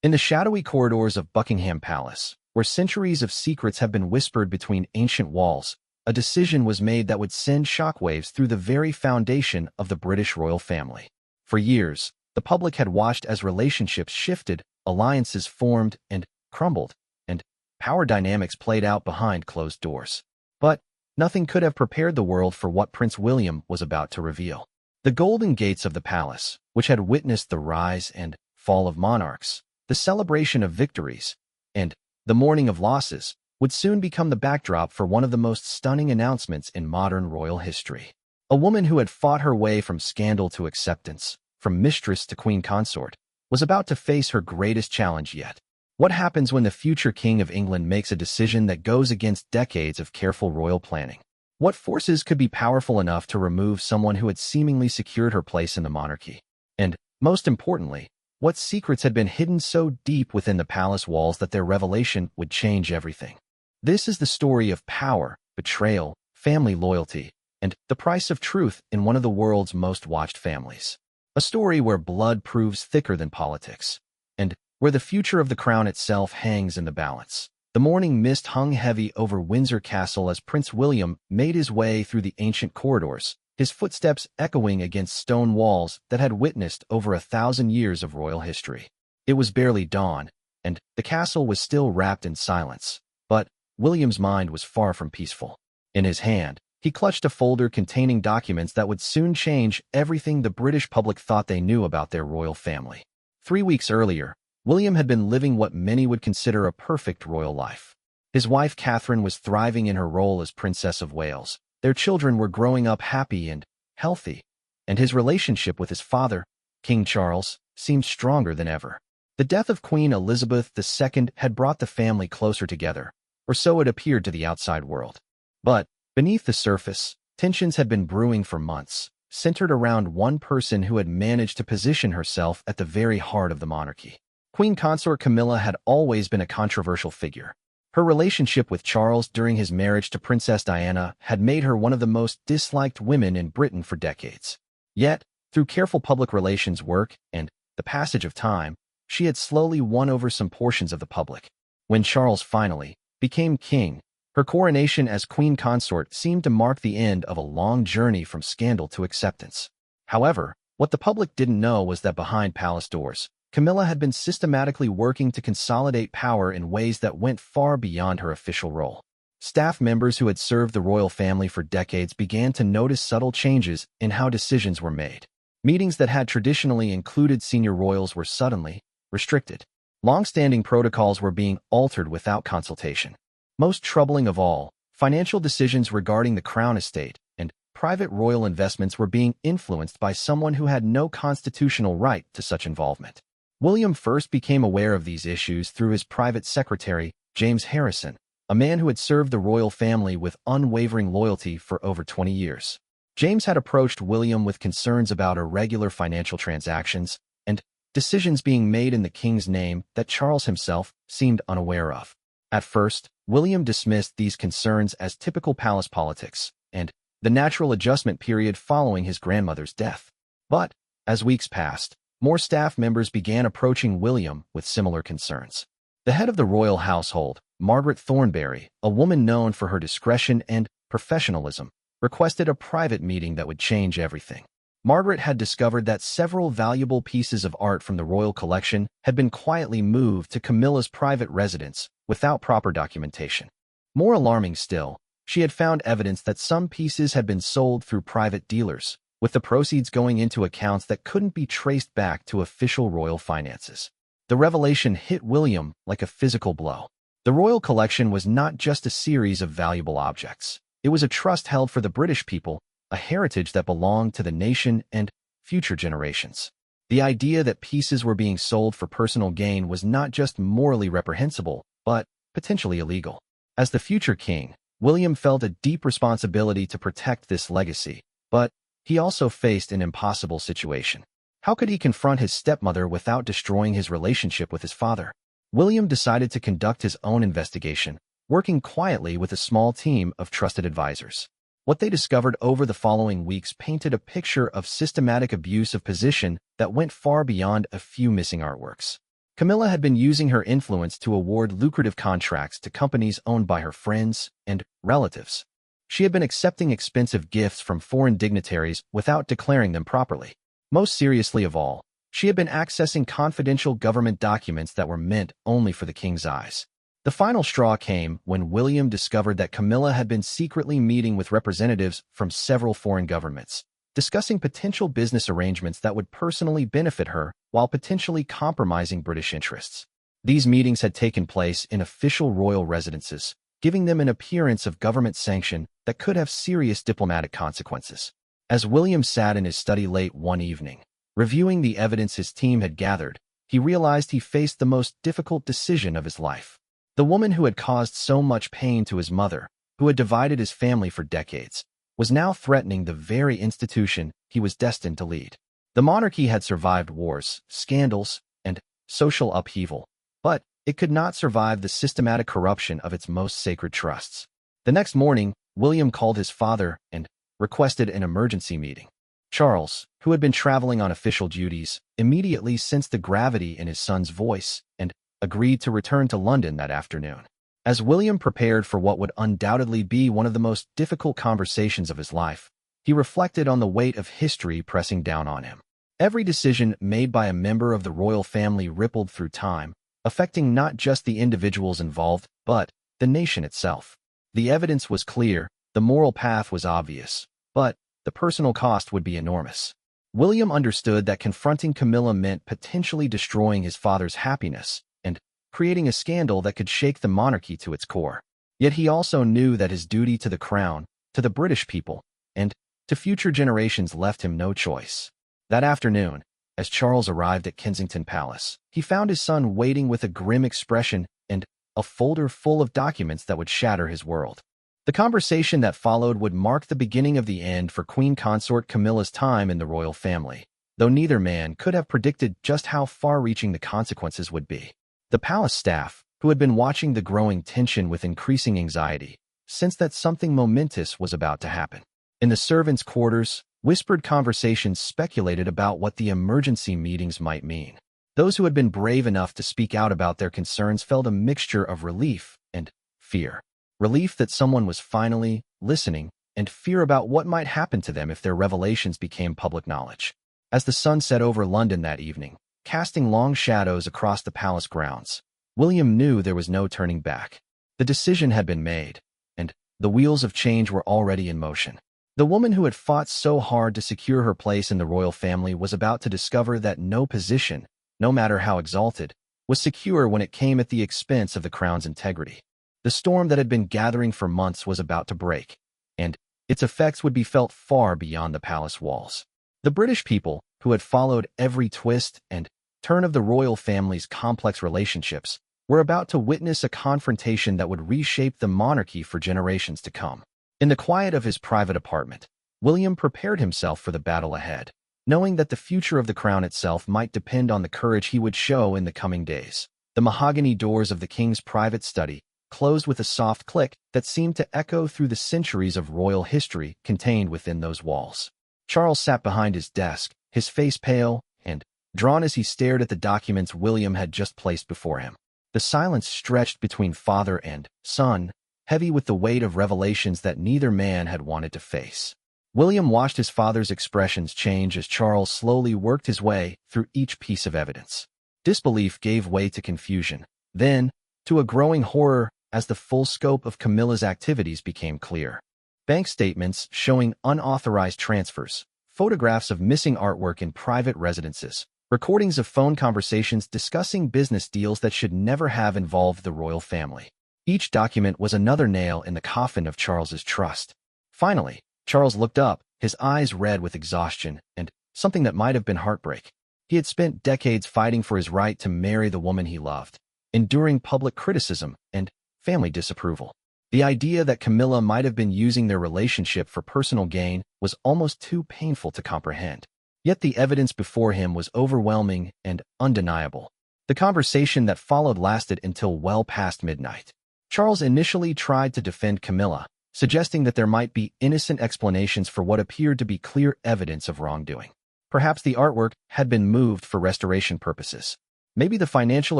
In the shadowy corridors of Buckingham Palace, where centuries of secrets have been whispered between ancient walls, a decision was made that would send shockwaves through the very foundation of the British royal family. For years, the public had watched as relationships shifted, alliances formed and crumbled, and power dynamics played out behind closed doors. But nothing could have prepared the world for what Prince William was about to reveal. The golden gates of the palace, which had witnessed the rise and fall of monarchs, the celebration of victories, and the mourning of losses, would soon become the backdrop for one of the most stunning announcements in modern royal history. A woman who had fought her way from scandal to acceptance, from mistress to queen consort, was about to face her greatest challenge yet. What happens when the future King of England makes a decision that goes against decades of careful royal planning? What forces could be powerful enough to remove someone who had seemingly secured her place in the monarchy? And, most importantly, what secrets had been hidden so deep within the palace walls that their revelation would change everything? This is the story of power, betrayal, family loyalty, and the price of truth in one of the world's most watched families. A story where blood proves thicker than politics, and where the future of the crown itself hangs in the balance. The morning mist hung heavy over Windsor Castle as Prince William made his way through the ancient corridors, his footsteps echoing against stone walls that had witnessed over 1,000 years of royal history. It was barely dawn, and the castle was still wrapped in silence, but William's mind was far from peaceful. In his hand, he clutched a folder containing documents that would soon change everything the British public thought they knew about their royal family. 3 weeks earlier, William had been living what many would consider a perfect royal life. His wife Catherine was thriving in her role as Princess of Wales. Their children were growing up happy and healthy, and his relationship with his father, King Charles, seemed stronger than ever. The death of Queen Elizabeth II had brought the family closer together, or so it appeared to the outside world. But beneath the surface, tensions had been brewing for months, centered around one person who had managed to position herself at the very heart of the monarchy. Queen consort Camilla had always been a controversial figure. Her relationship with Charles during his marriage to Princess Diana had made her one of the most disliked women in Britain for decades. Yet, through careful public relations work and the passage of time, she had slowly won over some portions of the public. When Charles finally became king, her coronation as queen consort seemed to mark the end of a long journey from scandal to acceptance. However, what the public didn't know was that behind palace doors, Camilla had been systematically working to consolidate power in ways that went far beyond her official role. Staff members who had served the royal family for decades began to notice subtle changes in how decisions were made. Meetings that had traditionally included senior royals were suddenly restricted. Long-standing protocols were being altered without consultation. Most troubling of all, financial decisions regarding the crown estate and private royal investments were being influenced by someone who had no constitutional right to such involvement. William first became aware of these issues through his private secretary, James Harrison, a man who had served the royal family with unwavering loyalty for over 20 years. James had approached William with concerns about irregular financial transactions and decisions being made in the king's name that Charles himself seemed unaware of. At first, William dismissed these concerns as typical palace politics and the natural adjustment period following his grandmother's death. But, as weeks passed, more staff members began approaching William with similar concerns. The head of the royal household, Margaret Thornberry, a woman known for her discretion and professionalism, requested a private meeting that would change everything. Margaret had discovered that several valuable pieces of art from the royal collection had been quietly moved to Camilla's private residence without proper documentation. More alarming still, she had found evidence that some pieces had been sold through private dealers, with the proceeds going into accounts that couldn't be traced back to official royal finances. The revelation hit William like a physical blow. The royal collection was not just a series of valuable objects. It was a trust held for the British people, a heritage that belonged to the nation and future generations. The idea that pieces were being sold for personal gain was not just morally reprehensible, but potentially illegal. As the future king, William felt a deep responsibility to protect this legacy, but he also faced an impossible situation. How could he confront his stepmother without destroying his relationship with his father? William decided to conduct his own investigation, working quietly with a small team of trusted advisors. What they discovered over the following weeks painted a picture of systematic abuse of position that went far beyond a few missing artworks. Camilla had been using her influence to award lucrative contracts to companies owned by her friends and relatives. She had been accepting expensive gifts from foreign dignitaries without declaring them properly. Most seriously of all, she had been accessing confidential government documents that were meant only for the king's eyes. The final straw came when William discovered that Camilla had been secretly meeting with representatives from several foreign governments, discussing potential business arrangements that would personally benefit her while potentially compromising British interests. These meetings had taken place in official royal residences, giving them an appearance of government sanction that could have serious diplomatic consequences. As William sat in his study late one evening, reviewing the evidence his team had gathered, he realized he faced the most difficult decision of his life. The woman who had caused so much pain to his mother, who had divided his family for decades, was now threatening the very institution he was destined to lead. The monarchy had survived wars, scandals, and social upheaval, but it could not survive the systematic corruption of its most sacred trusts. The next morning, William called his father and requested an emergency meeting. Charles, who had been traveling on official duties, immediately sensed the gravity in his son's voice and agreed to return to London that afternoon. As William prepared for what would undoubtedly be one of the most difficult conversations of his life, he reflected on the weight of history pressing down on him. Every decision made by a member of the royal family rippled through time, affecting not just the individuals involved, but the nation itself. The evidence was clear, the moral path was obvious, but the personal cost would be enormous. William understood that confronting Camilla meant potentially destroying his father's happiness and creating a scandal that could shake the monarchy to its core. Yet he also knew that his duty to the crown, to the British people, and to future generations left him no choice. That afternoon, as Charles arrived at Kensington Palace, he found his son waiting with a grim expression and a folder full of documents that would shatter his world. The conversation that followed would mark the beginning of the end for Queen Consort Camilla's time in the royal family, though neither man could have predicted just how far-reaching the consequences would be. The palace staff, who had been watching the growing tension with increasing anxiety, sensed that something momentous was about to happen. In the servants' quarters, whispered conversations speculated about what the emergency meetings might mean. Those who had been brave enough to speak out about their concerns felt a mixture of relief and fear. Relief that someone was finally listening, and fear about what might happen to them if their revelations became public knowledge. As the sun set over London that evening, casting long shadows across the palace grounds, William knew there was no turning back. The decision had been made, and the wheels of change were already in motion. The woman who had fought so hard to secure her place in the royal family was about to discover that no position, no matter how exalted, was secure when it came at the expense of the crown's integrity. The storm that had been gathering for months was about to break, and its effects would be felt far beyond the palace walls. The British people, who had followed every twist and turn of the royal family's complex relationships, were about to witness a confrontation that would reshape the monarchy for generations to come. In the quiet of his private apartment, William prepared himself for the battle ahead, knowing that the future of the crown itself might depend on the courage he would show in the coming days. The mahogany doors of the king's private study closed with a soft click that seemed to echo through the centuries of royal history contained within those walls. Charles sat behind his desk, his face pale and drawn as he stared at the documents William had just placed before him. The silence stretched between father and son, heavy with the weight of revelations that neither man had wanted to face. William watched his father's expressions change as Charles slowly worked his way through each piece of evidence. Disbelief gave way to confusion, then to a growing horror as the full scope of Camilla's activities became clear. Bank statements showing unauthorized transfers, photographs of missing artwork in private residences, recordings of phone conversations discussing business deals that should never have involved the royal family. Each document was another nail in the coffin of Charles's trust. Finally, Charles looked up, his eyes red with exhaustion and something that might have been heartbreak. He had spent decades fighting for his right to marry the woman he loved, enduring public criticism and family disapproval. The idea that Camilla might have been using their relationship for personal gain was almost too painful to comprehend. Yet the evidence before him was overwhelming and undeniable. The conversation that followed lasted until well past midnight. Charles initially tried to defend Camilla, suggesting that there might be innocent explanations for what appeared to be clear evidence of wrongdoing. Perhaps the artwork had been moved for restoration purposes. Maybe the financial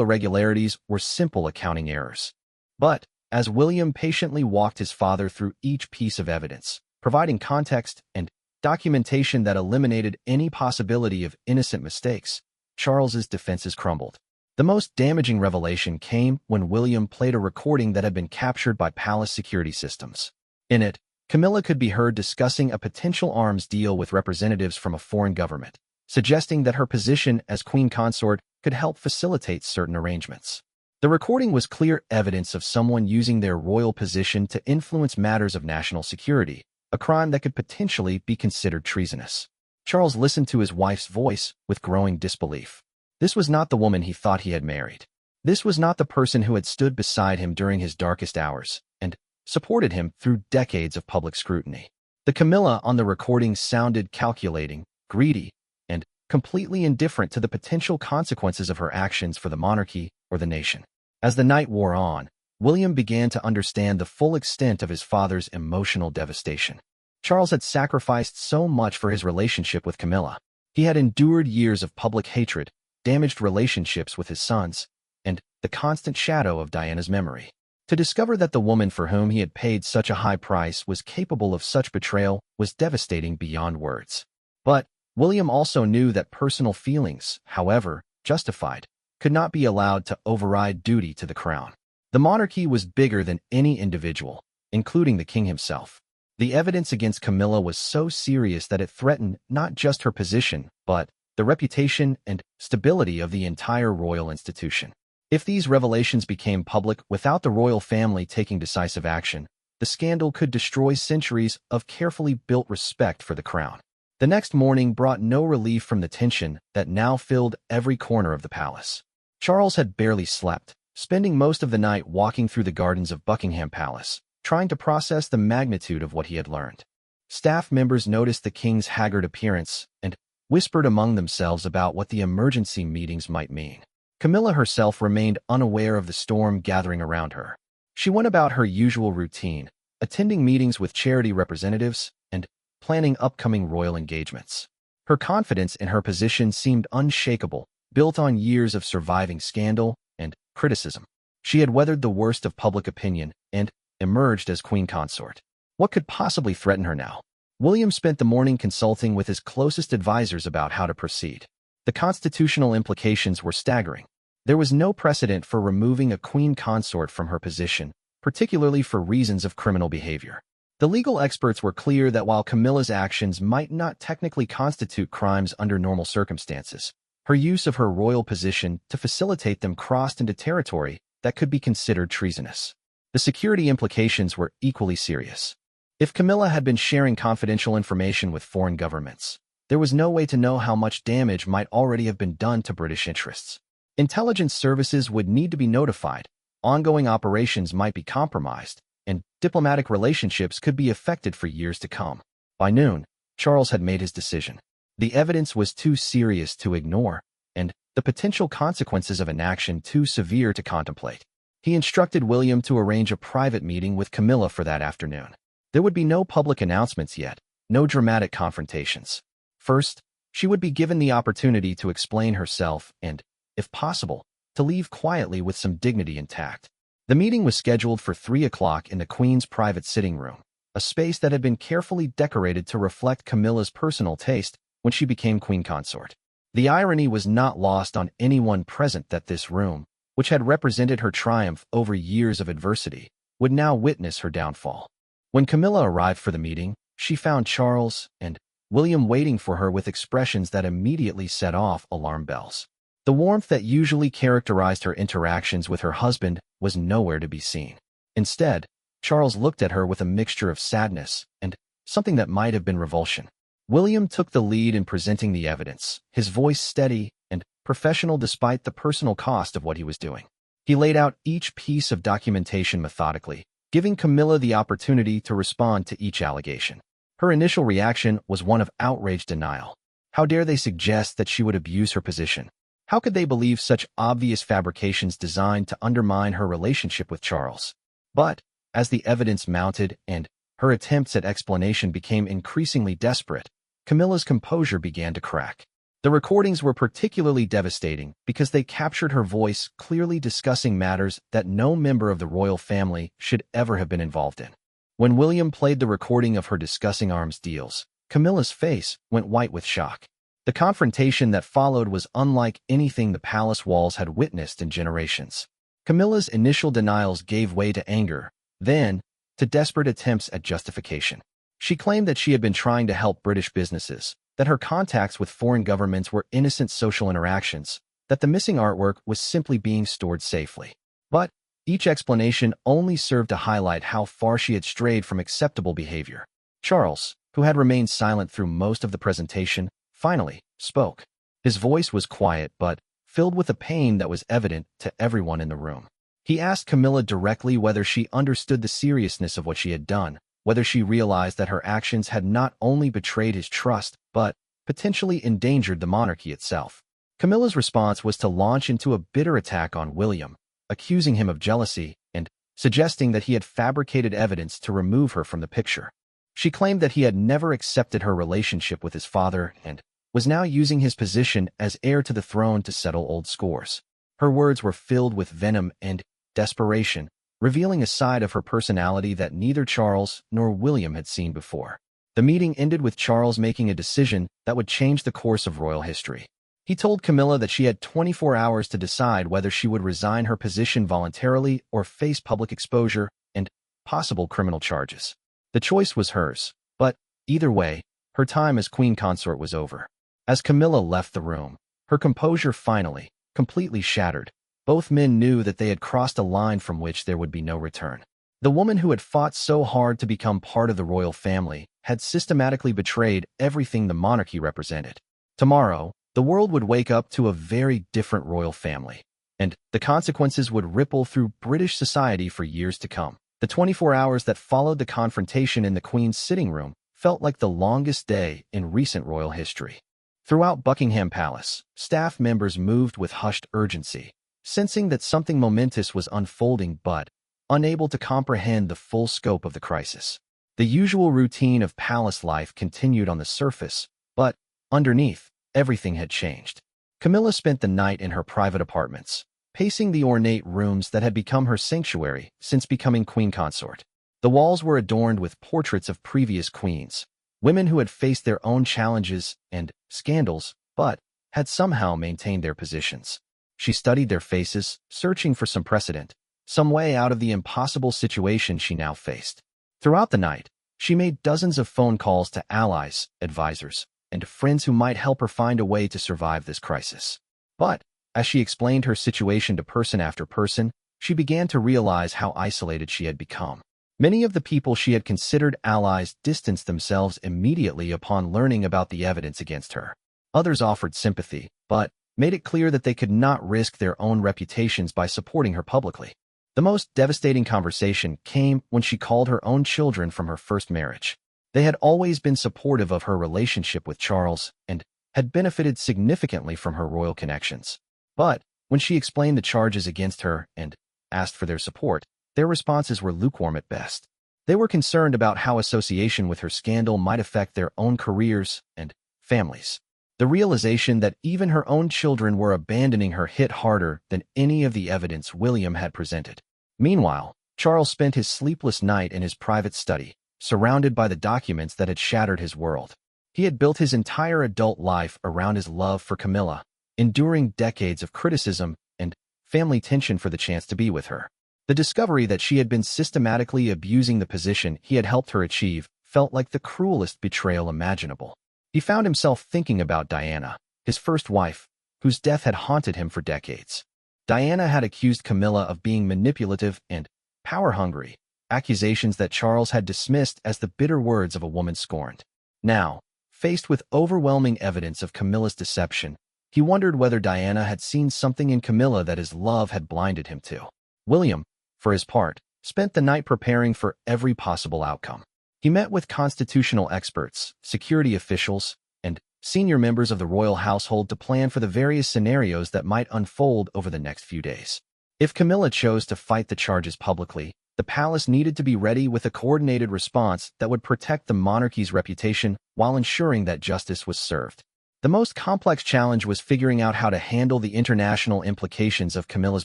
irregularities were simple accounting errors. But, as William patiently walked his father through each piece of evidence, providing context and documentation that eliminated any possibility of innocent mistakes, Charles's defenses crumbled. The most damaging revelation came when William played a recording that had been captured by palace security systems. In it, Camilla could be heard discussing a potential arms deal with representatives from a foreign government, suggesting that her position as queen consort could help facilitate certain arrangements. The recording was clear evidence of someone using their royal position to influence matters of national security, a crime that could potentially be considered treasonous. Charles listened to his wife's voice with growing disbelief. This was not the woman he thought he had married. This was not the person who had stood beside him during his darkest hours and supported him through decades of public scrutiny. The Camilla on the recording sounded calculating, greedy, and completely indifferent to the potential consequences of her actions for the monarchy or the nation. As the night wore on, William began to understand the full extent of his father's emotional devastation. Charles had sacrificed so much for his relationship with Camilla. He had endured years of public hatred, damaged relationships with his sons, and the constant shadow of Diana's memory. To discover that the woman for whom he had paid such a high price was capable of such betrayal was devastating beyond words. But William also knew that personal feelings, however justified, could not be allowed to override duty to the crown. The monarchy was bigger than any individual, including the king himself. The evidence against Camilla was so serious that it threatened not just her position, but the reputation and stability of the entire royal institution. If these revelations became public without the royal family taking decisive action, the scandal could destroy centuries of carefully built respect for the crown. The next morning brought no relief from the tension that now filled every corner of the palace. Charles had barely slept, spending most of the night walking through the gardens of Buckingham Palace, trying to process the magnitude of what he had learned. Staff members noticed the king's haggard appearance and whispered among themselves about what the emergency meetings might mean. Camilla herself remained unaware of the storm gathering around her. She went about her usual routine, attending meetings with charity representatives and planning upcoming royal engagements. Her confidence in her position seemed unshakable, built on years of surviving scandal and criticism. She had weathered the worst of public opinion and emerged as queen consort. What could possibly threaten her now? William spent the morning consulting with his closest advisors about how to proceed. The constitutional implications were staggering. There was no precedent for removing a queen consort from her position, particularly for reasons of criminal behavior. The legal experts were clear that while Camilla's actions might not technically constitute crimes under normal circumstances, her use of her royal position to facilitate them crossed into territory that could be considered treasonous. The security implications were equally serious. If Camilla had been sharing confidential information with foreign governments, there was no way to know how much damage might already have been done to British interests. Intelligence services would need to be notified, ongoing operations might be compromised, and diplomatic relationships could be affected for years to come. By noon, Charles had made his decision. The evidence was too serious to ignore, and the potential consequences of inaction too severe to contemplate. He instructed William to arrange a private meeting with Camilla for that afternoon. There would be no public announcements yet, no dramatic confrontations. First, she would be given the opportunity to explain herself and, if possible, to leave quietly with some dignity intact. The meeting was scheduled for 3 o'clock in the Queen's private sitting room, a space that had been carefully decorated to reflect Camilla's personal taste when she became queen consort. The irony was not lost on anyone present that this room, which had represented her triumph over years of adversity, would now witness her downfall. When Camilla arrived for the meeting, she found Charles and William waiting for her with expressions that immediately set off alarm bells. The warmth that usually characterized her interactions with her husband was nowhere to be seen. Instead, Charles looked at her with a mixture of sadness and something that might have been revulsion. William took the lead in presenting the evidence, his voice steady and professional despite the personal cost of what he was doing. He laid out each piece of documentation methodically, giving Camilla the opportunity to respond to each allegation. Her initial reaction was one of outraged denial. How dare they suggest that she would abuse her position? How could they believe such obvious fabrications designed to undermine her relationship with Charles? But, as the evidence mounted and her attempts at explanation became increasingly desperate, Camilla's composure began to crack. The recordings were particularly devastating because they captured her voice clearly discussing matters that no member of the royal family should ever have been involved in. When William played the recording of her discussing arms deals, Camilla's face went white with shock. The confrontation that followed was unlike anything the palace walls had witnessed in generations. Camilla's initial denials gave way to anger, then to desperate attempts at justification. She claimed that she had been trying to help British businesses, that her contacts with foreign governments were innocent social interactions, that the missing artwork was simply being stored safely. But each explanation only served to highlight how far she had strayed from acceptable behavior. Charles, who had remained silent through most of the presentation, finally spoke. His voice was quiet but filled with a pain that was evident to everyone in the room. He asked Camilla directly whether she understood the seriousness of what she had done, whether she realized that her actions had not only betrayed his trust, but potentially endangered the monarchy itself. Camilla's response was to launch into a bitter attack on William, accusing him of jealousy and suggesting that he had fabricated evidence to remove her from the picture. She claimed that he had never accepted her relationship with his father and was now using his position as heir to the throne to settle old scores. Her words were filled with venom and desperation, revealing a side of her personality that neither Charles nor William had seen before. The meeting ended with Charles making a decision that would change the course of royal history. He told Camilla that she had 24 hours to decide whether she would resign her position voluntarily or face public exposure and possible criminal charges. The choice was hers, but either way, her time as queen consort was over. As Camilla left the room, her composure finally, completely shattered. Both men knew that they had crossed a line from which there would be no return. The woman who had fought so hard to become part of the royal family had systematically betrayed everything the monarchy represented. Tomorrow, the world would wake up to a very different royal family, and the consequences would ripple through British society for years to come. The 24 hours that followed the confrontation in the Queen's sitting room felt like the longest day in recent royal history. Throughout Buckingham Palace, staff members moved with hushed urgency, sensing that something momentous was unfolding but unable to comprehend the full scope of the crisis. The usual routine of palace life continued on the surface, but underneath, everything had changed. Camilla spent the night in her private apartments, pacing the ornate rooms that had become her sanctuary since becoming queen consort. The walls were adorned with portraits of previous queens, women who had faced their own challenges and scandals, but had somehow maintained their positions. She studied their faces, searching for some precedent, some way out of the impossible situation she now faced. Throughout the night, she made dozens of phone calls to allies, advisors, and friends who might help her find a way to survive this crisis. But as she explained her situation to person after person, she began to realize how isolated she had become. Many of the people she had considered allies distanced themselves immediately upon learning about the evidence against her. Others offered sympathy, but made it clear that they could not risk their own reputations by supporting her publicly. The most devastating conversation came when she called her own children from her first marriage. They had always been supportive of her relationship with Charles and had benefited significantly from her royal connections. But when she explained the charges against her and asked for their support, their responses were lukewarm at best. They were concerned about how association with her scandal might affect their own careers and families. The realization that even her own children were abandoning her hit harder than any of the evidence William had presented. Meanwhile, Charles spent his sleepless night in his private study, surrounded by the documents that had shattered his world. He had built his entire adult life around his love for Camilla, enduring decades of criticism and family tension for the chance to be with her. The discovery that she had been systematically abusing the position he had helped her achieve felt like the cruelest betrayal imaginable. He found himself thinking about Diana, his first wife, whose death had haunted him for decades. Diana had accused Camilla of being manipulative and power-hungry, accusations that Charles had dismissed as the bitter words of a woman scorned. Now, faced with overwhelming evidence of Camilla's deception, he wondered whether Diana had seen something in Camilla that his love had blinded him to. William, for his part, spent the night preparing for every possible outcome. He met with constitutional experts, security officials, and senior members of the royal household to plan for the various scenarios that might unfold over the next few days. If Camilla chose to fight the charges publicly, the palace needed to be ready with a coordinated response that would protect the monarchy's reputation while ensuring that justice was served. The most complex challenge was figuring out how to handle the international implications of Camilla's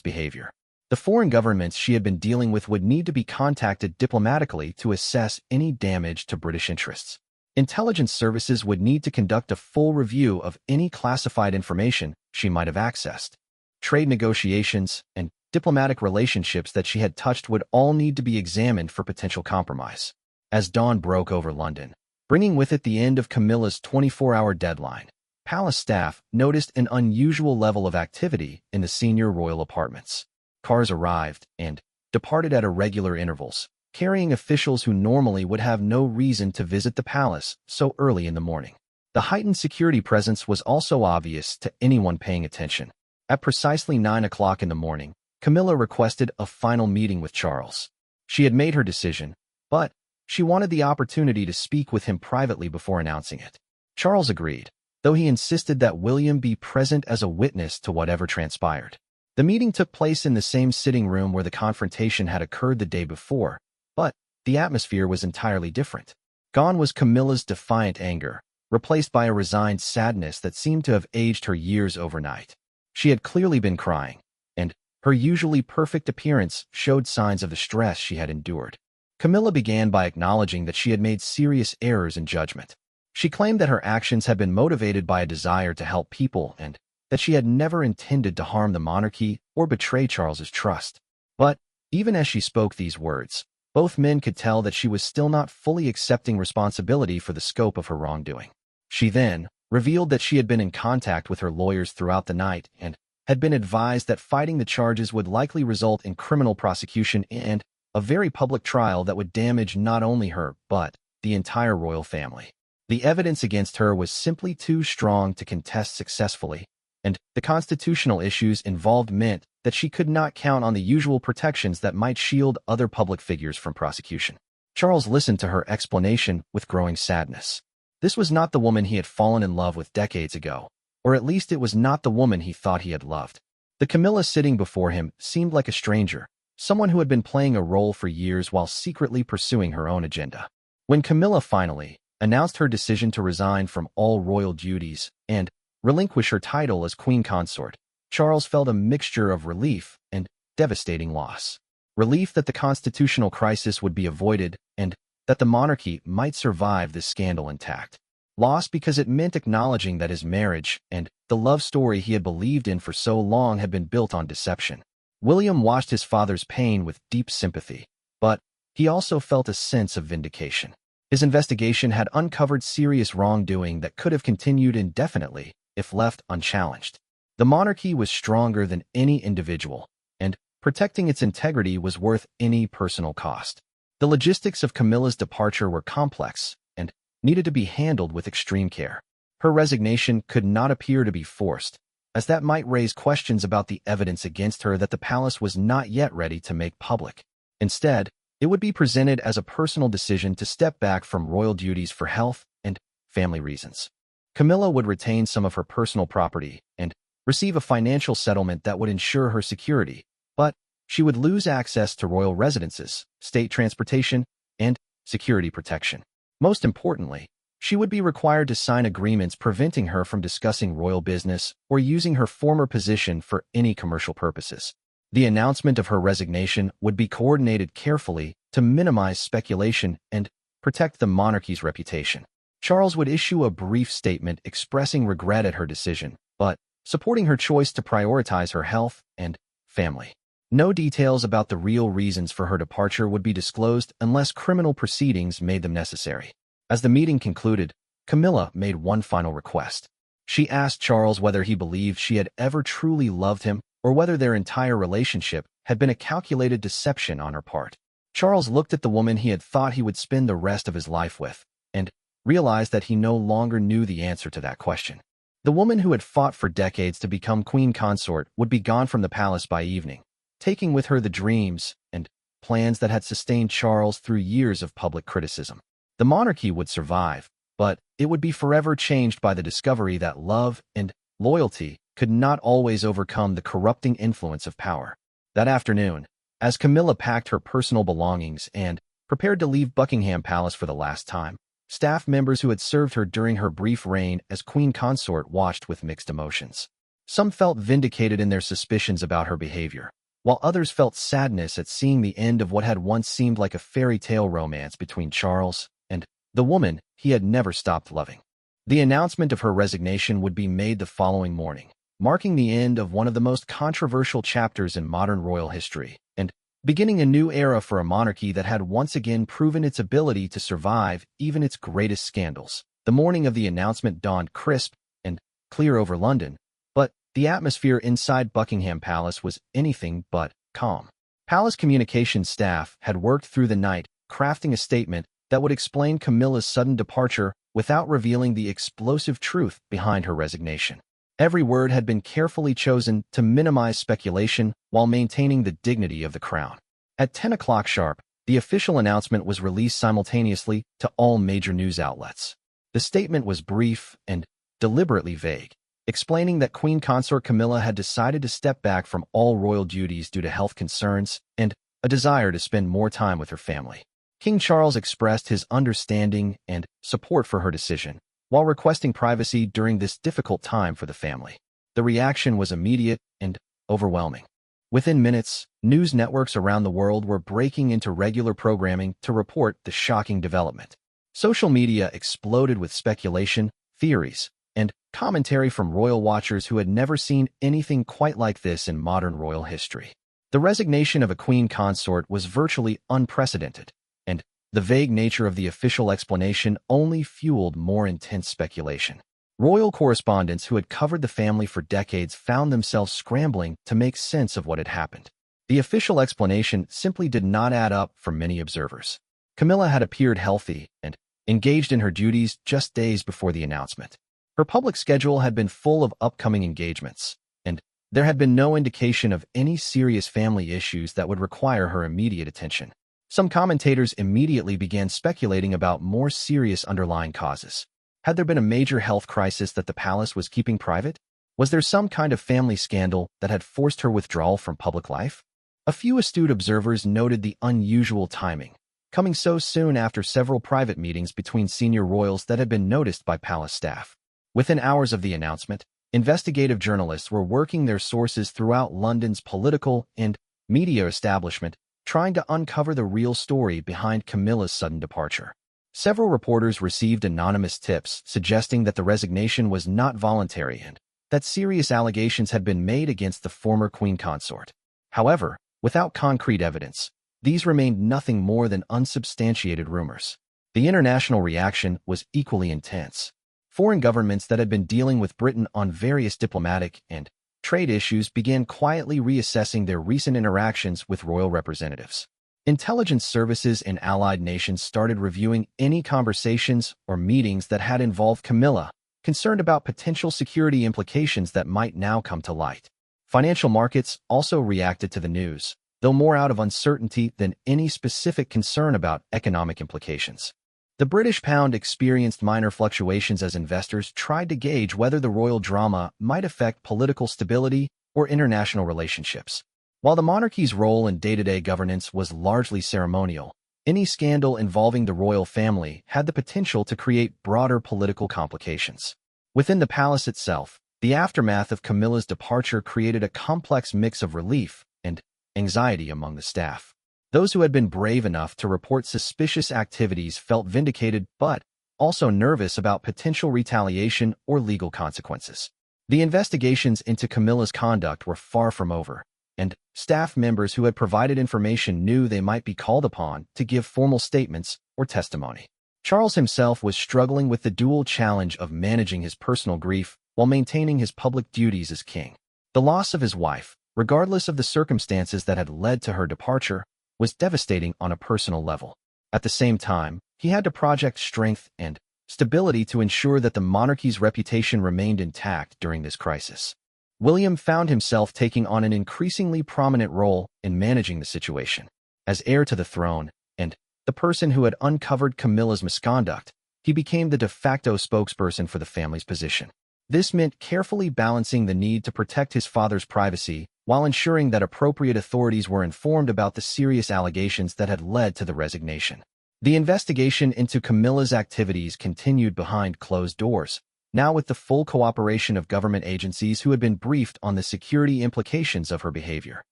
behavior. The foreign governments she had been dealing with would need to be contacted diplomatically to assess any damage to British interests. Intelligence services would need to conduct a full review of any classified information she might have accessed. Trade negotiations and diplomatic relationships that she had touched would all need to be examined for potential compromise. As dawn broke over London, bringing with it the end of Camilla's 24-hour deadline, palace staff noticed an unusual level of activity in the senior royal apartments. Cars arrived and departed at irregular intervals, carrying officials who normally would have no reason to visit the palace so early in the morning. The heightened security presence was also obvious to anyone paying attention. At precisely 9 o'clock in the morning, Camilla requested a final meeting with Charles. She had made her decision, but she wanted the opportunity to speak with him privately before announcing it. Charles agreed, though he insisted that William be present as a witness to whatever transpired. The meeting took place in the same sitting room where the confrontation had occurred the day before, but the atmosphere was entirely different. Gone was Camilla's defiant anger, replaced by a resigned sadness that seemed to have aged her years overnight. She had clearly been crying, and her usually perfect appearance showed signs of the stress she had endured. Camilla began by acknowledging that she had made serious errors in judgment. She claimed that her actions had been motivated by a desire to help people and that she had never intended to harm the monarchy or betray Charles's trust. But even as she spoke these words, both men could tell that she was still not fully accepting responsibility for the scope of her wrongdoing. She then revealed that she had been in contact with her lawyers throughout the night and had been advised that fighting the charges would likely result in criminal prosecution and a very public trial that would damage not only her but the entire royal family. The evidence against her was simply too strong to contest successfully, and the constitutional issues involved meant that she could not count on the usual protections that might shield other public figures from prosecution. Charles listened to her explanation with growing sadness. This was not the woman he had fallen in love with decades ago, or at least it was not the woman he thought he had loved. The Camilla sitting before him seemed like a stranger, someone who had been playing a role for years while secretly pursuing her own agenda. When Camilla finally announced her decision to resign from all royal duties and relinquish her title as queen consort, Charles felt a mixture of relief and devastating loss. Relief that the constitutional crisis would be avoided and that the monarchy might survive this scandal intact. Loss because it meant acknowledging that his marriage and the love story he had believed in for so long had been built on deception. William watched his father's pain with deep sympathy, but he also felt a sense of vindication. His investigation had uncovered serious wrongdoing that could have continued indefinitely if left unchallenged. The monarchy was stronger than any individual, and protecting its integrity was worth any personal cost. The logistics of Camilla's departure were complex and needed to be handled with extreme care. Her resignation could not appear to be forced, as that might raise questions about the evidence against her that the palace was not yet ready to make public. Instead, it would be presented as a personal decision to step back from royal duties for health and family reasons. Camilla would retain some of her personal property and receive a financial settlement that would ensure her security, but she would lose access to royal residences, state transportation, and security protection. Most importantly, she would be required to sign agreements preventing her from discussing royal business or using her former position for any commercial purposes. The announcement of her resignation would be coordinated carefully to minimize speculation and protect the monarchy's reputation. Charles would issue a brief statement expressing regret at her decision, but supporting her choice to prioritize her health and family. No details about the real reasons for her departure would be disclosed unless criminal proceedings made them necessary. As the meeting concluded, Camilla made one final request. She asked Charles whether he believed she had ever truly loved him or whether their entire relationship had been a calculated deception on her part. Charles looked at the woman he had thought he would spend the rest of his life with, and realized that he no longer knew the answer to that question. The woman who had fought for decades to become queen consort would be gone from the palace by evening, taking with her the dreams and plans that had sustained Charles through years of public criticism. The monarchy would survive, but it would be forever changed by the discovery that love and loyalty could not always overcome the corrupting influence of power. That afternoon, as Camilla packed her personal belongings and prepared to leave Buckingham Palace for the last time, staff members who had served her during her brief reign as queen consort watched with mixed emotions. Some felt vindicated in their suspicions about her behavior, while others felt sadness at seeing the end of what had once seemed like a fairy tale romance between Charles and the woman he had never stopped loving. The announcement of her resignation would be made the following morning, marking the end of one of the most controversial chapters in modern royal history, and beginning a new era for a monarchy that had once again proven its ability to survive even its greatest scandals. The morning of the announcement dawned crisp and clear over London, but the atmosphere inside Buckingham Palace was anything but calm. Palace communications staff had worked through the night, crafting a statement that would explain Camilla's sudden departure without revealing the explosive truth behind her resignation. Every word had been carefully chosen to minimize speculation while maintaining the dignity of the crown. At 10 o'clock sharp, the official announcement was released simultaneously to all major news outlets. The statement was brief and deliberately vague, explaining that Queen Consort Camilla had decided to step back from all royal duties due to health concerns and a desire to spend more time with her family. King Charles expressed his understanding and support for her decision, while requesting privacy during this difficult time for the family. The reaction was immediate and overwhelming. Within minutes, news networks around the world were breaking into regular programming to report the shocking development. Social media exploded with speculation, theories, and commentary from royal watchers who had never seen anything quite like this in modern royal history. The resignation of a queen consort was virtually unprecedented, and the vague nature of the official explanation only fueled more intense speculation. Royal correspondents who had covered the family for decades found themselves scrambling to make sense of what had happened. The official explanation simply did not add up for many observers. Camilla had appeared healthy and engaged in her duties just days before the announcement. Her public schedule had been full of upcoming engagements, and there had been no indication of any serious family issues that would require her immediate attention. Some commentators immediately began speculating about more serious underlying causes. Had there been a major health crisis that the palace was keeping private? Was there some kind of family scandal that had forced her withdrawal from public life? A few astute observers noted the unusual timing, coming so soon after several private meetings between senior royals that had been noticed by palace staff. Within hours of the announcement, investigative journalists were working their sources throughout London's political and media establishment, trying to uncover the real story behind Camilla's sudden departure. Several reporters received anonymous tips suggesting that the resignation was not voluntary and that serious allegations had been made against the former queen consort. However, without concrete evidence, these remained nothing more than unsubstantiated rumors. The international reaction was equally intense. Foreign governments that had been dealing with Britain on various diplomatic and trade issues began quietly reassessing their recent interactions with royal representatives. Intelligence services in allied nations started reviewing any conversations or meetings that had involved Camilla, concerned about potential security implications that might now come to light. Financial markets also reacted to the news, though more out of uncertainty than any specific concern about economic implications. The British pound experienced minor fluctuations as investors tried to gauge whether the royal drama might affect political stability or international relationships. While the monarchy's role in day-to-day governance was largely ceremonial, any scandal involving the royal family had the potential to create broader political complications. Within the palace itself, the aftermath of Camilla's departure created a complex mix of relief and anxiety among the staff. Those who had been brave enough to report suspicious activities felt vindicated but also nervous about potential retaliation or legal consequences. The investigations into Camilla's conduct were far from over, and staff members who had provided information knew they might be called upon to give formal statements or testimony. Charles himself was struggling with the dual challenge of managing his personal grief while maintaining his public duties as king. The loss of his wife, regardless of the circumstances that had led to her departure, was devastating on a personal level. At the same time, he had to project strength and stability to ensure that the monarchy's reputation remained intact during this crisis. William found himself taking on an increasingly prominent role in managing the situation. As heir to the throne, and the person who had uncovered Camilla's misconduct, he became the de facto spokesperson for the family's position. This meant carefully balancing the need to protect his father's privacy while ensuring that appropriate authorities were informed about the serious allegations that had led to the resignation. The investigation into Camilla's activities continued behind closed doors, now with the full cooperation of government agencies who had been briefed on the security implications of her behavior.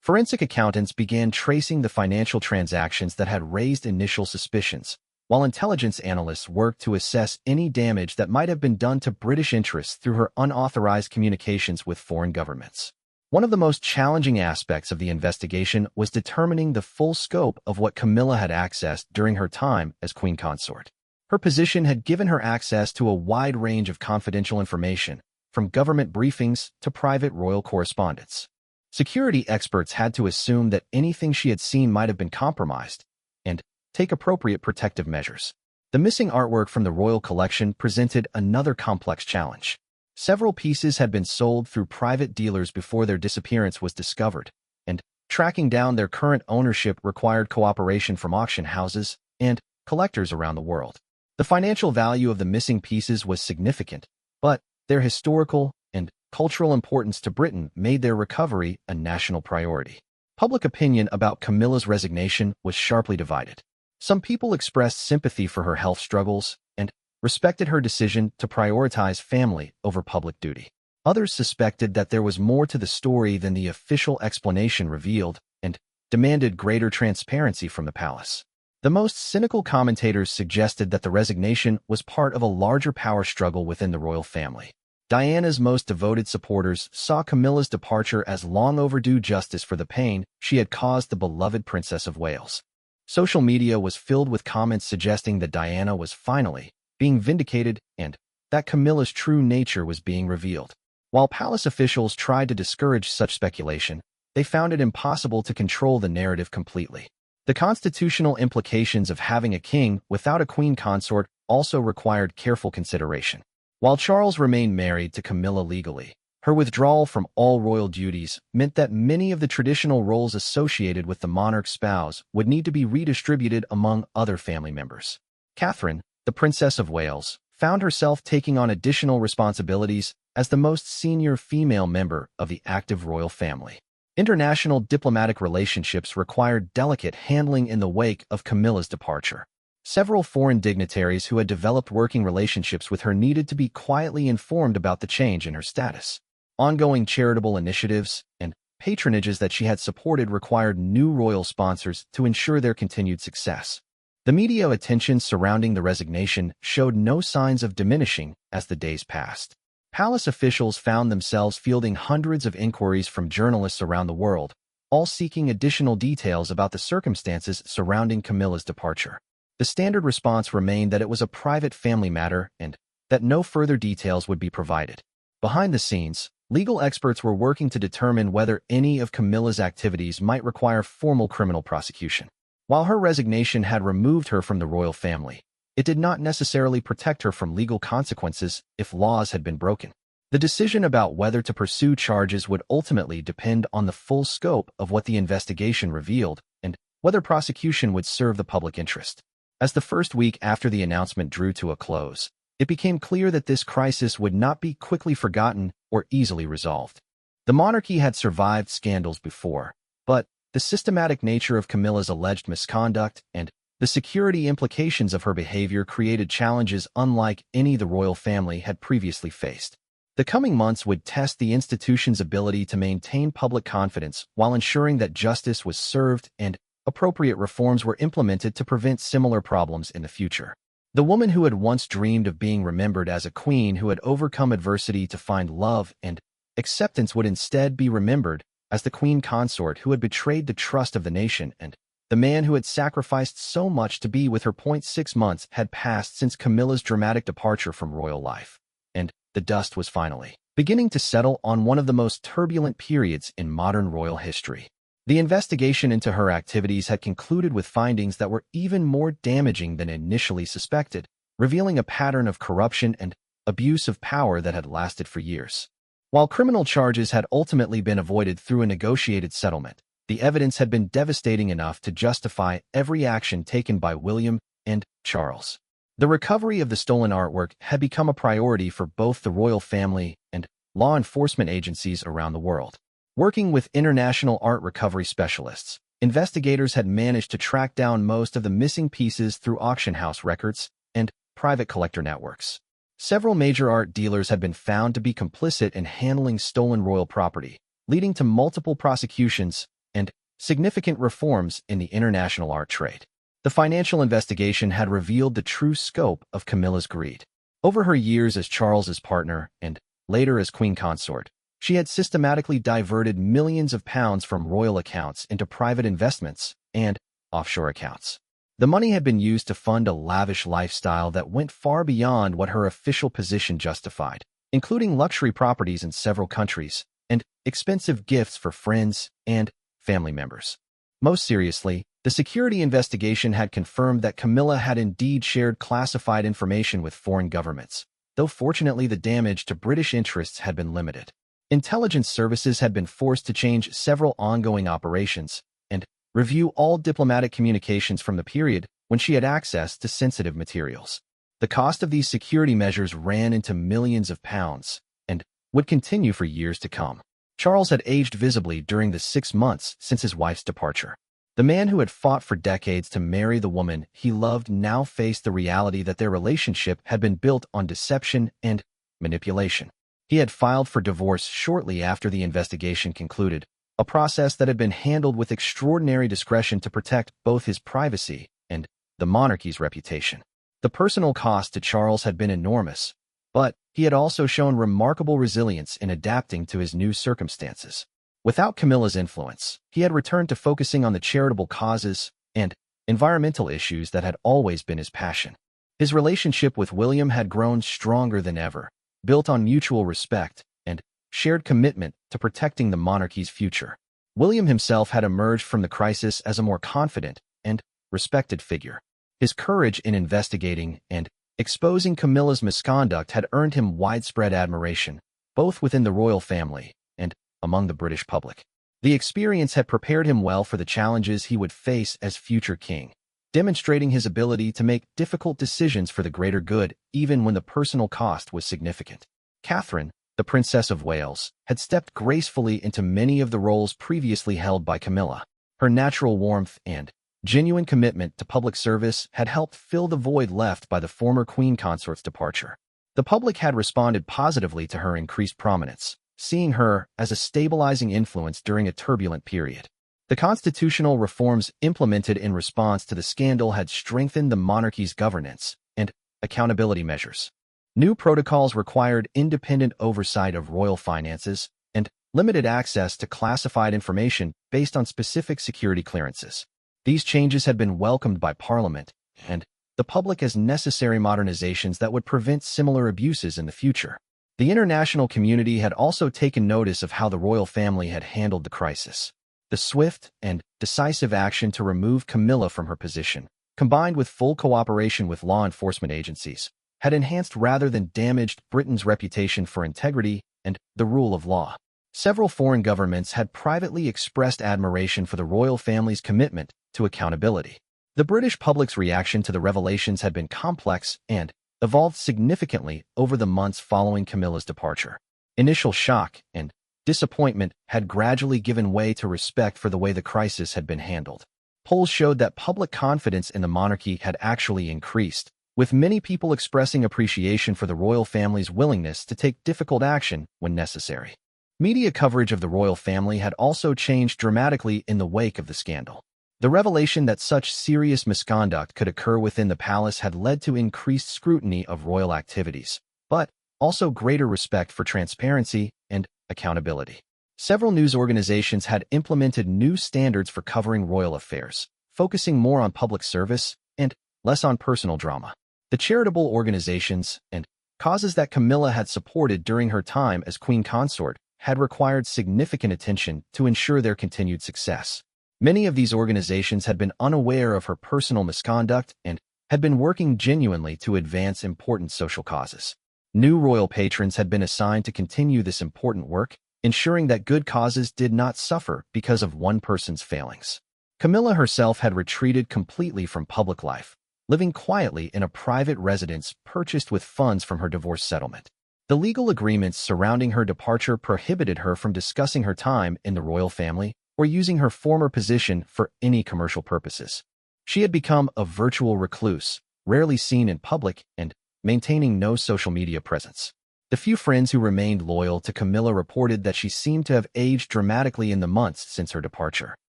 Forensic accountants began tracing the financial transactions that had raised initial suspicions, while intelligence analysts worked to assess any damage that might have been done to British interests through her unauthorized communications with foreign governments. One of the most challenging aspects of the investigation was determining the full scope of what Camilla had accessed during her time as Queen Consort. Her position had given her access to a wide range of confidential information, from government briefings to private royal correspondence. Security experts had to assume that anything she had seen might have been compromised, and take appropriate protective measures. The missing artwork from the royal collection presented another complex challenge. Several pieces had been sold through private dealers before their disappearance was discovered, and tracking down their current ownership required cooperation from auction houses and collectors around the world. The financial value of the missing pieces was significant, but their historical and cultural importance to Britain made their recovery a national priority. Public opinion about Camilla's resignation was sharply divided. Some people expressed sympathy for her health struggles and respected her decision to prioritize family over public duty. Others suspected that there was more to the story than the official explanation revealed and demanded greater transparency from the palace. The most cynical commentators suggested that the resignation was part of a larger power struggle within the royal family. Diana's most devoted supporters saw Camilla's departure as long overdue justice for the pain she had caused the beloved Princess of Wales. Social media was filled with comments suggesting that Diana was finally being vindicated and that Camilla's true nature was being revealed. While palace officials tried to discourage such speculation, they found it impossible to control the narrative completely. The constitutional implications of having a king without a queen consort also required careful consideration. While Charles remained married to Camilla legally, her withdrawal from all royal duties meant that many of the traditional roles associated with the monarch's spouse would need to be redistributed among other family members. Catherine, the Princess of Wales, found herself taking on additional responsibilities as the most senior female member of the active royal family. International diplomatic relationships required delicate handling in the wake of Camilla's departure. Several foreign dignitaries who had developed working relationships with her needed to be quietly informed about the change in her status. Ongoing charitable initiatives and patronages that she had supported required new royal sponsors to ensure their continued success. The media attention surrounding the resignation showed no signs of diminishing as the days passed. Palace officials found themselves fielding hundreds of inquiries from journalists around the world, all seeking additional details about the circumstances surrounding Camilla's departure. The standard response remained that it was a private family matter and that no further details would be provided. Behind the scenes, legal experts were working to determine whether any of Camilla's activities might require formal criminal prosecution. While her resignation had removed her from the royal family, it did not necessarily protect her from legal consequences if laws had been broken. The decision about whether to pursue charges would ultimately depend on the full scope of what the investigation revealed and whether prosecution would serve the public interest. As the first week after the announcement drew to a close, it became clear that this crisis would not be quickly forgotten or easily resolved. The monarchy had survived scandals before, but the systematic nature of Camilla's alleged misconduct and the security implications of her behavior created challenges unlike any the royal family had previously faced. The coming months would test the institution's ability to maintain public confidence while ensuring that justice was served and appropriate reforms were implemented to prevent similar problems in the future. The woman who had once dreamed of being remembered as a queen who had overcome adversity to find love and acceptance would instead be remembered as the queen consort who had betrayed the trust of the nation, and the man who had sacrificed so much to be with her. 6 months had passed since Camilla's dramatic departure from royal life, and the dust was finally beginning to settle on one of the most turbulent periods in modern royal history. The investigation into her activities had concluded with findings that were even more damaging than initially suspected, revealing a pattern of corruption and abuse of power that had lasted for years. While criminal charges had ultimately been avoided through a negotiated settlement, the evidence had been devastating enough to justify every action taken by William and Charles. The recovery of the stolen artwork had become a priority for both the royal family and law enforcement agencies around the world. Working with international art recovery specialists, investigators had managed to track down most of the missing pieces through auction house records and private collector networks. Several major art dealers had been found to be complicit in handling stolen royal property, leading to multiple prosecutions and significant reforms in the international art trade. The financial investigation had revealed the true scope of Camilla's greed. Over her years as Charles's partner and later as queen consort, she had systematically diverted millions of pounds from royal accounts into private investments and offshore accounts. The money had been used to fund a lavish lifestyle that went far beyond what her official position justified, including luxury properties in several countries and expensive gifts for friends and family members. Most seriously, the security investigation had confirmed that Camilla had indeed shared classified information with foreign governments, though fortunately the damage to British interests had been limited. Intelligence services had been forced to change several ongoing operations and review all diplomatic communications from the period when she had access to sensitive materials. The cost of these security measures ran into millions of pounds and would continue for years to come. Charles had aged visibly during the 6 months since his wife's departure. The man who had fought for decades to marry the woman he loved now faced the reality that their relationship had been built on deception and manipulation. He had filed for divorce shortly after the investigation concluded, a process that had been handled with extraordinary discretion to protect both his privacy and the monarchy's reputation. The personal cost to Charles had been enormous, but he had also shown remarkable resilience in adapting to his new circumstances. Without Camilla's influence, he had returned to focusing on the charitable causes and environmental issues that had always been his passion. His relationship with William had grown stronger than ever, built on mutual respect and shared commitment to protecting the monarchy's future. William himself had emerged from the crisis as a more confident and respected figure. His courage in investigating and exposing Camilla's misconduct had earned him widespread admiration, both within the royal family and among the British public. The experience had prepared him well for the challenges he would face as future king, demonstrating his ability to make difficult decisions for the greater good even when the personal cost was significant. Catherine, the Princess of Wales, had stepped gracefully into many of the roles previously held by Camilla. Her natural warmth and genuine commitment to public service had helped fill the void left by the former queen consort's departure. The public had responded positively to her increased prominence, seeing her as a stabilizing influence during a turbulent period. The constitutional reforms implemented in response to the scandal had strengthened the monarchy's governance and accountability measures. New protocols required independent oversight of royal finances and limited access to classified information based on specific security clearances. These changes had been welcomed by Parliament and the public as necessary modernizations that would prevent similar abuses in the future. The international community had also taken notice of how the royal family had handled the crisis. The swift and decisive action to remove Camilla from her position, combined with full cooperation with law enforcement agencies, had enhanced rather than damaged Britain's reputation for integrity and the rule of law. Several foreign governments had privately expressed admiration for the royal family's commitment to accountability. The British public's reaction to the revelations had been complex and evolved significantly over the months following Camilla's departure. Initial shock and disappointment had gradually given way to respect for the way the crisis had been handled. Polls showed that public confidence in the monarchy had actually increased, with many people expressing appreciation for the royal family's willingness to take difficult action when necessary. Media coverage of the royal family had also changed dramatically in the wake of the scandal. The revelation that such serious misconduct could occur within the palace had led to increased scrutiny of royal activities, but also greater respect for transparency and accountability. Several news organizations had implemented new standards for covering royal affairs, focusing more on public service and less on personal drama. The charitable organizations and causes that Camilla had supported during her time as queen consort had required significant attention to ensure their continued success. Many of these organizations had been unaware of her personal misconduct and had been working genuinely to advance important social causes. New royal patrons had been assigned to continue this important work, ensuring that good causes did not suffer because of one person's failings. Camilla herself had retreated completely from public life, living quietly in a private residence purchased with funds from her divorce settlement. The legal agreements surrounding her departure prohibited her from discussing her time in the royal family or using her former position for any commercial purposes. She had become a virtual recluse, rarely seen in public and maintaining no social media presence. The few friends who remained loyal to Camilla reported that she seemed to have aged dramatically in the months since her departure.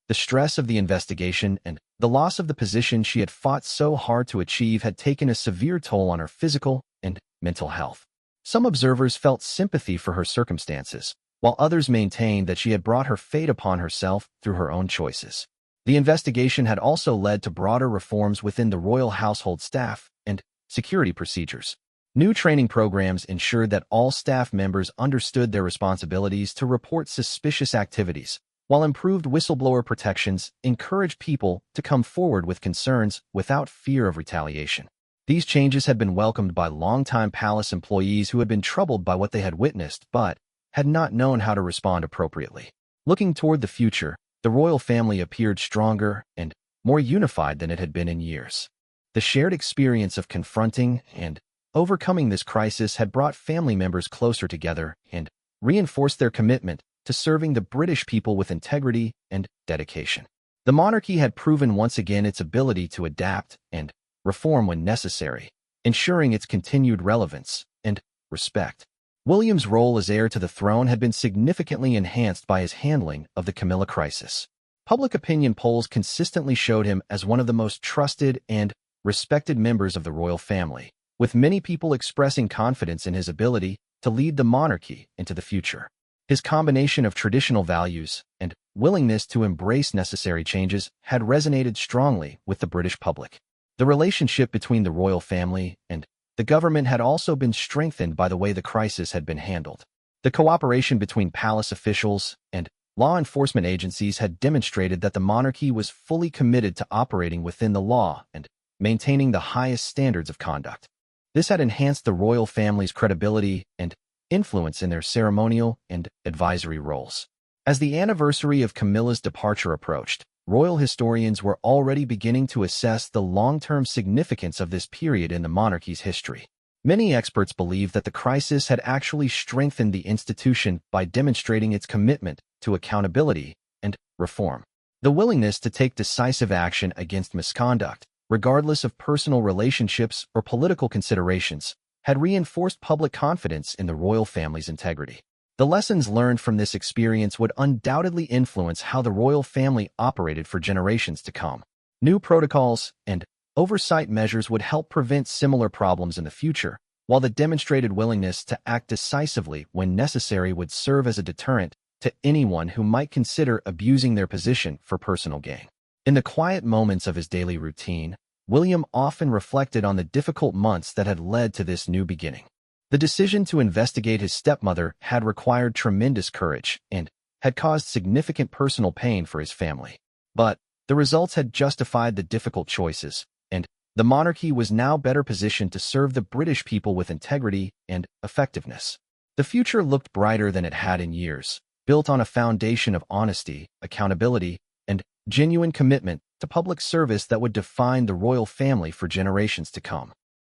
The stress of the investigation and the loss of the position she had fought so hard to achieve had taken a severe toll on her physical and mental health. Some observers felt sympathy for her circumstances, while others maintained that she had brought her fate upon herself through her own choices. The investigation had also led to broader reforms within the royal household staff and security procedures. New training programs ensured that all staff members understood their responsibilities to report suspicious activities, while improved whistleblower protections encouraged people to come forward with concerns without fear of retaliation. These changes had been welcomed by longtime palace employees who had been troubled by what they had witnessed but had not known how to respond appropriately. Looking toward the future, the royal family appeared stronger and more unified than it had been in years. The shared experience of confronting and overcoming this crisis had brought family members closer together and reinforced their commitment to serving the British people with integrity and dedication. The monarchy had proven once again its ability to adapt and reform when necessary, ensuring its continued relevance and respect. William's role as heir to the throne had been significantly enhanced by his handling of the Camilla crisis. Public opinion polls consistently showed him as one of the most trusted and respected members of the royal family, with many people expressing confidence in his ability to lead the monarchy into the future. His combination of traditional values and willingness to embrace necessary changes had resonated strongly with the British public. The relationship between the royal family and the government had also been strengthened by the way the crisis had been handled. The cooperation between palace officials and law enforcement agencies had demonstrated that the monarchy was fully committed to operating within the law and maintaining the highest standards of conduct. This had enhanced the royal family's credibility and influence in their ceremonial and advisory roles. As the anniversary of Camilla's departure approached, royal historians were already beginning to assess the long-term significance of this period in the monarchy's history. Many experts believe that the crisis had actually strengthened the institution by demonstrating its commitment to accountability and reform. The willingness to take decisive action against misconduct, regardless of personal relationships or political considerations, had reinforced public confidence in the royal family's integrity. The lessons learned from this experience would undoubtedly influence how the royal family operated for generations to come. New protocols and oversight measures would help prevent similar problems in the future, while the demonstrated willingness to act decisively when necessary would serve as a deterrent to anyone who might consider abusing their position for personal gain. In the quiet moments of his daily routine, William often reflected on the difficult months that had led to this new beginning. The decision to investigate his stepmother had required tremendous courage and had caused significant personal pain for his family. But the results had justified the difficult choices, and the monarchy was now better positioned to serve the British people with integrity and effectiveness. The future looked brighter than it had in years, built on a foundation of honesty, accountability, and genuine commitment to public service that would define the royal family for generations to come.